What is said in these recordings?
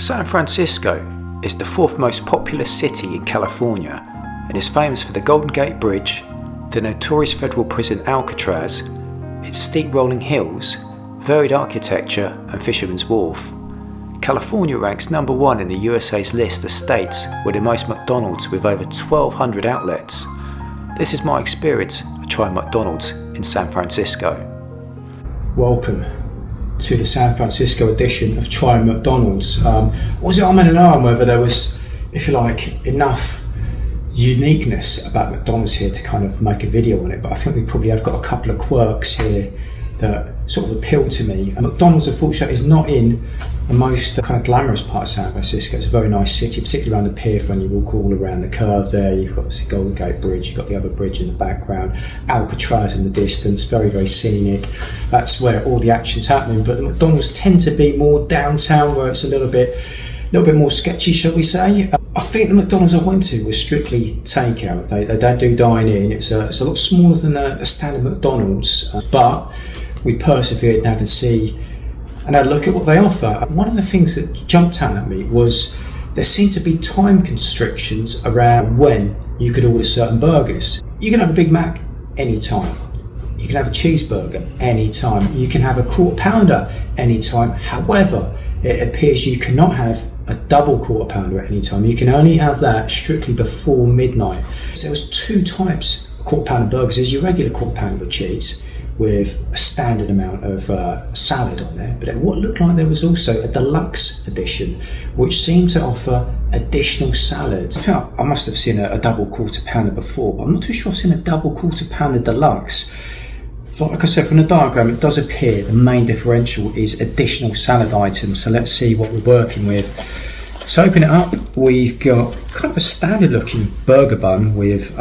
San Francisco is the fourth most populous city in California and is famous for the Golden Gate Bridge, the notorious federal prison Alcatraz, its steep rolling hills, varied architecture and Fisherman's Wharf. California ranks number one in the USA's list of states with the most McDonald's with over 1,200 outlets. This is my experience of trying McDonald's in San Francisco. Welcome to the San Francisco edition of Trying McDonald's. Was it and on whether there was, if you like, enough uniqueness about McDonald's here to kind of make a video on it, but I think we probably have got a couple of quirks here that sort of appeal to me. And McDonald's, unfortunately, is not in the most kind of glamorous part of San Francisco. It's a very nice city, particularly around the pier front. You walk all around the curve there. You've got the Golden Gate Bridge, you've got the other bridge in the background, Alcatraz in the distance, very, very scenic. That's where all the action's happening. But the McDonald's tend to be more downtown, where it's a little bit more sketchy, shall we say. I think the McDonald's I went to was strictly takeout. They don't do dine-in. It's a lot smaller than a standard McDonald's, but we persevered and had to see and had a look at what they offer. One of the things that jumped out at me was there seemed to be time constrictions around when you could order certain burgers. You can have a Big Mac anytime. You can have a cheeseburger anytime. You can have a quarter pounder anytime. However, it appears you cannot have a double quarter pounder at any time. You can only have that strictly before midnight. So there was two types of quarter pounder burgers. There's your regular quarter pounder with cheese, with a standard amount of salad on there, but what looked like there was also a deluxe edition which seemed to offer additional salads. I think I must have seen a double quarter pounder before, but I'm not too sure I've seen a double quarter pounder deluxe. Like I said, from the diagram it does appear the main differential is additional salad items, so let's see what we're working with. So open it up, we've got kind of a standard looking burger bun with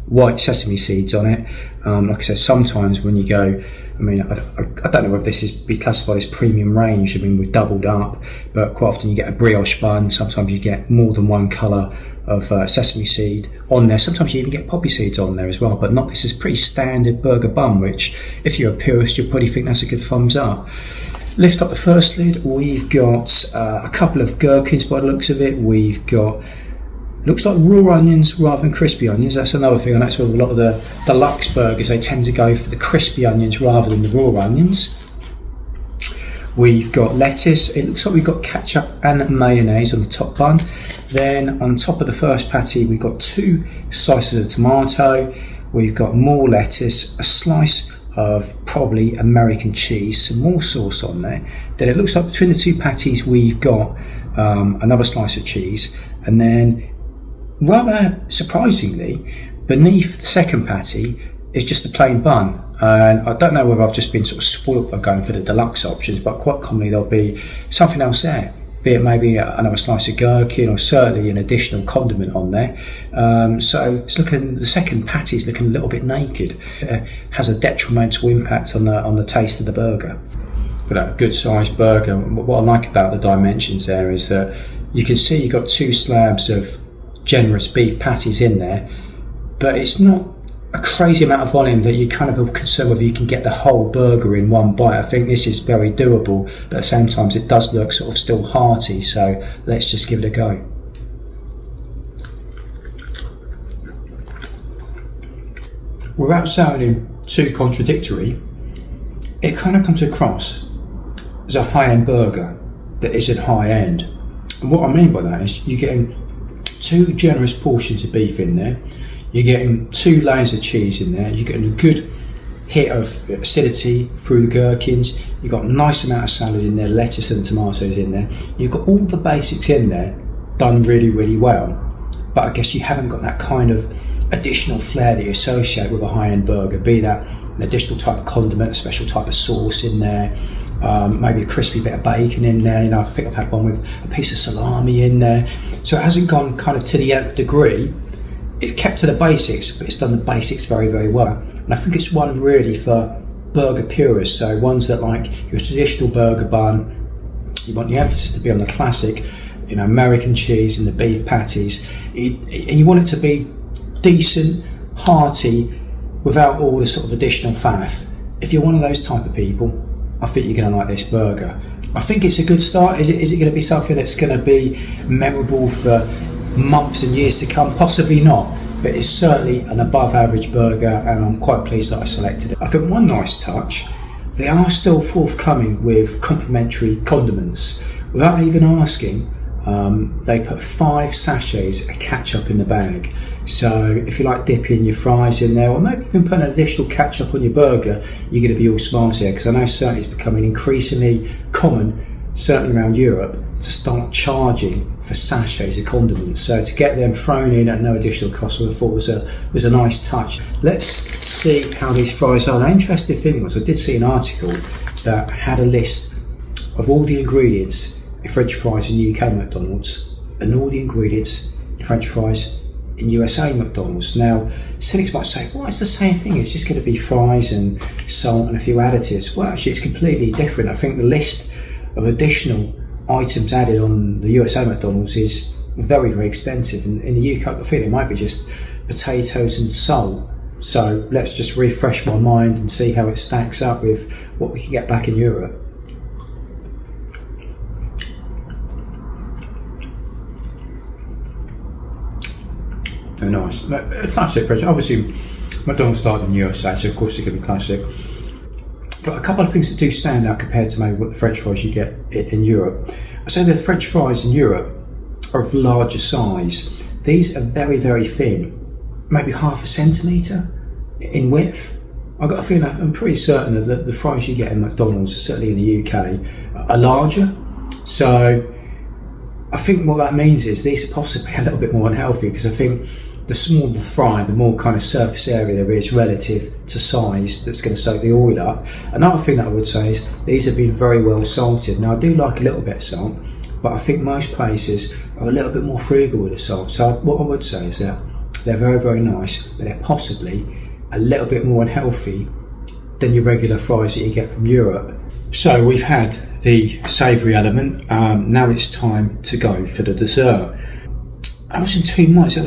white sesame seeds on it. Like I said, sometimes when you go, I don't know whether this is be classified as premium range. We've doubled up, but quite often you get a brioche bun. Sometimes you get more than one colour of sesame seed on there. Sometimes you even get poppy seeds on there as well, but not this is pretty standard burger bun, which if you're a purist, you'll probably think that's a good thumbs up. Lift up the first lid, we've got a couple of gherkins by the looks of it. We've got looks like raw onions rather than crispy onions. That's another thing, and that's where a lot of the deluxe burgers, they tend to go for the crispy onions rather than the raw onions. We've got lettuce. It looks like we've got ketchup and mayonnaise on the top bun. Then on top of the first patty, we've got two slices of tomato. We've got more lettuce, a slice of probably American cheese, some more sauce on there. Then it looks like between the two patties, we've got another slice of cheese, and then rather surprisingly, beneath the second patty is just a plain bun. And I don't know whether I've just been sort of spoilt by going for the deluxe options, but quite commonly there'll be something else there, be it maybe another slice of gherkin or certainly an additional condiment on there. So it's looking, the second patty is looking a little bit naked. It has a detrimental impact on the taste of the burger. But a good sized burger, what I like about the dimensions there is that you can see you've got two slabs of generous beef patties in there, but it's not a crazy amount of volume that you kind of are concerned whether you can get the whole burger in one bite. I think this is very doable, but at the same time it does look sort of still hearty, so let's just give it a go. Without sounding too contradictory, it kind of comes across as a high-end burger that isn't high-end. And what I mean by that is you're getting two generous portions of beef in there, you're getting two layers of cheese in there, you're getting a good hit of acidity through the gherkins, you've got a nice amount of salad in there, lettuce and tomatoes in there, you've got all the basics in there done really, really well. But I guess you haven't got that kind of additional flair that you associate with a high-end burger, be that an additional type of condiment, a special type of sauce in there, maybe a crispy bit of bacon in there. I think I've had one with a piece of salami in there. So it hasn't gone kind of to the nth degree. It's kept to the basics, but it's done the basics very, very well. And I think it's one really for burger purists, so ones that like your traditional burger bun, you want the emphasis to be on the classic, American cheese and the beef patties, and you want it to be decent, hearty, without all the sort of additional faff. If you're one of those type of people, I think you're going to like this burger. I think it's a good start. Is it going to be something that's going to be memorable for months and years to come? Possibly not, but it's certainly an above average burger, and I'm quite pleased that I selected it. I think one nice touch, they are still forthcoming with complimentary condiments. Without even asking, they put 5 sachets of ketchup in the bag. So if you like dipping your fries in there, or maybe even put an additional ketchup on your burger, you're going to be all smiles here, because I know certainly it's becoming increasingly common, certainly around Europe, to start charging for sachets of condiments. So to get them thrown in at no additional cost, I thought was a nice touch. Let's see how these fries are. The interesting thing was, I did see an article that had a list of all the ingredients in French fries in UK McDonald's and all the ingredients in French fries in USA McDonald's. Now, cynics might say, well, it's the same thing, it's just going to be fries and salt and a few additives. Well, actually, it's completely different. I think the list of additional items added on the USA McDonald's is very, very extensive. In the UK, I feel it might be just potatoes and salt. So let's just refresh my mind and see how it stacks up with what we can get back in Europe. Nice. A classic French. Obviously, McDonald's started in the USA, so of course it's going to be classic. But a couple of things that do stand out compared to maybe what the French fries you get in Europe. I say the French fries in Europe are of larger size. These are very, very thin, maybe half a centimetre in width. I've got a feeling, I'm pretty certain that the fries you get in McDonald's, certainly in the UK, are larger. So I think what that means is these are possibly a little bit more unhealthy, because I think the smaller the fry, the more kind of surface area there is relative to size that's going to soak the oil up. Another thing that I would say is these have been very well salted. Now, I do like a little bit of salt, but I think most places are a little bit more frugal with the salt. So what I would say is that they're very, very nice, but they're possibly a little bit more unhealthy than your regular fries that you get from Europe. So we've had the savoury element, now it's time to go for the dessert. I wasn't too much. There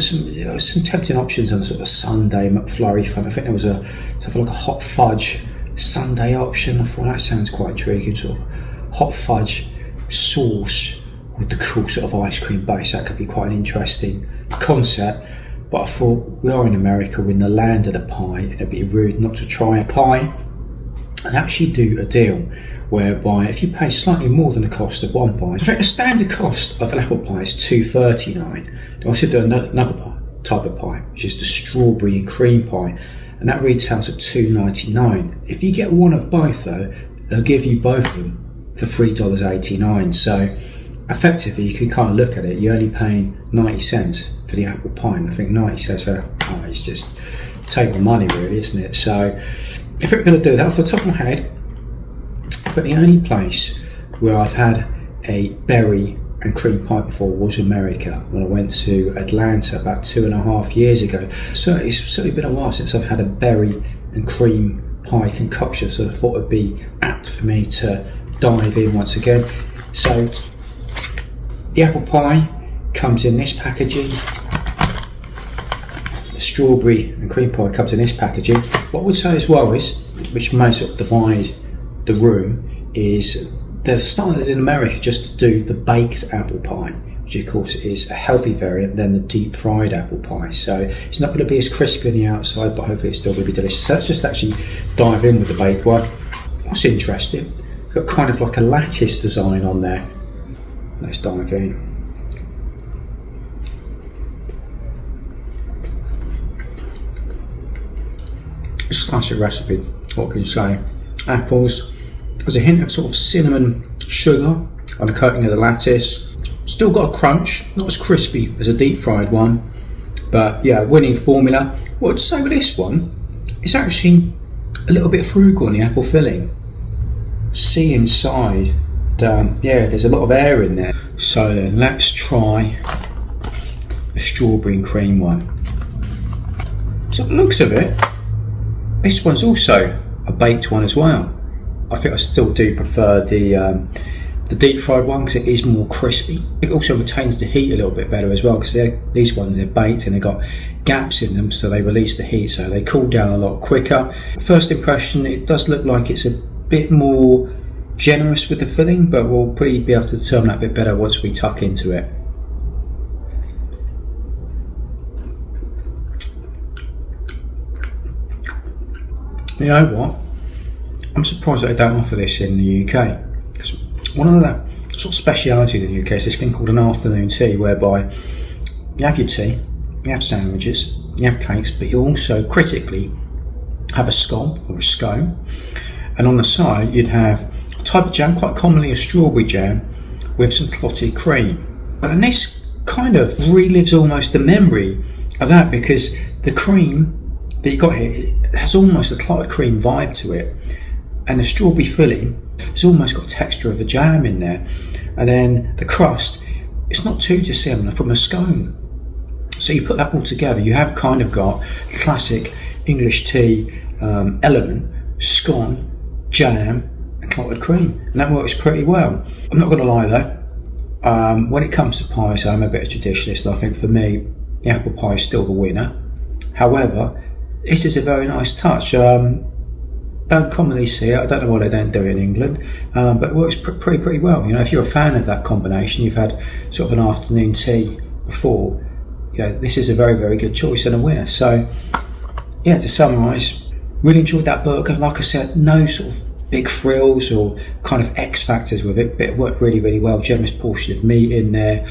was some tempting options on a sort of a Sunday McFlurry fun. I think there was something like a hot fudge Sunday option. I thought that sounds quite intriguing, sort of hot fudge sauce with the cool sort of ice cream base. That could be quite an interesting concept. But I thought, we are in America, we're in the land of the pie, and it'd be rude not to try a pie and actually do a deal whereby if you pay slightly more than the cost of one pie, I think the standard cost of an apple pie is $2.39. They also do another type of pie, which is the strawberry and cream pie, and that retails at $2.99. If you get one of both though, they'll give you both of them for $3.89. So effectively, you can kind of look at it, you're only paying 90 cents for the apple pie, and I think 90 cents for apple pie is just take the money really, isn't it? So if we're going to do that, off the top of my head, I think the only place where I've had a berry and cream pie before was America, when I went to Atlanta about 2.5 years ago. So it's certainly been a while since I've had a berry and cream pie concoction, so I thought it'd be apt for me to dive in once again. So the apple pie comes in this packaging. The strawberry and cream pie comes in this packaging. What I would say as well is, which may sort of divide the room, is they've started in America just to do the baked apple pie, which of course is a healthy variant than the deep fried apple pie. So it's not going to be as crispy on the outside, but hopefully it's still going to be delicious. So let's just actually dive in with the baked one. What's interesting, got kind of like a lattice design on there. Let's dive in. It's a classic recipe, what can you say? Apples, there's a hint of sort of cinnamon sugar on the coating of the lattice. Still got a crunch, not as crispy as a deep fried one, but yeah, winning formula. What I'd say with this one, it's actually a little bit frugal in the apple filling. See inside, yeah, there's a lot of air in there. So then let's try the strawberry and cream one. So the looks of it, this one's also a baked one as well. I think I still do prefer the deep fried one because it is more crispy. It also retains the heat a little bit better as well, because these ones, they're baked and they've got gaps in them, so they release the heat, so they cool down a lot quicker. First impression, it does look like it's a bit more generous with the filling, but we'll probably be able to determine that a bit better once we tuck into it. You know what? I'm surprised that they don't offer this in the UK, because one of the sort of specialities in the UK is this thing called an afternoon tea, whereby you have your tea, you have sandwiches, you have cakes, but you also critically have a scone or a scone, and on the side you'd have a type of jam, quite commonly a strawberry jam, with some clotted cream. And this kind of relives almost the memory of that, because the cream that you got here, it has almost a clotted cream vibe to it, and the strawberry filling, it's almost got a texture of a jam in there, and then the crust, it's not too dissimilar from a scone. So you put that all together, you have kind of got the classic English tea element: scone, jam and clotted cream, and that works pretty well. I'm not going to lie though, when it comes to pies, I'm a bit of a traditionalist. I think for me the apple pie is still the winner. However, this is a very nice touch. Don't commonly see it. I don't know why they don't do it in England, but it works pretty well. You know, if you're a fan of that combination, you've had sort of an afternoon tea before, you know, this is a very, very good choice and a winner. So yeah, to summarise, really enjoyed that burger. Like I said, no sort of big frills or kind of X factors with it, but it worked really, really well. Generous portion of meat in there,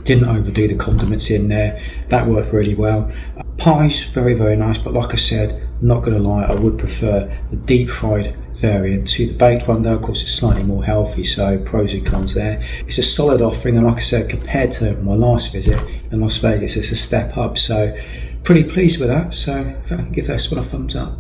didn't overdo the condiments in there, that worked really well. Pies, very, very nice, but like I said, not going to lie, I would prefer the deep fried variant to the baked one, though of course it's slightly more healthy, so pros and cons there. It's a solid offering, and like I said, compared to my last visit in Las Vegas, it's a step up, so pretty pleased with that. So I can give this one a thumbs up.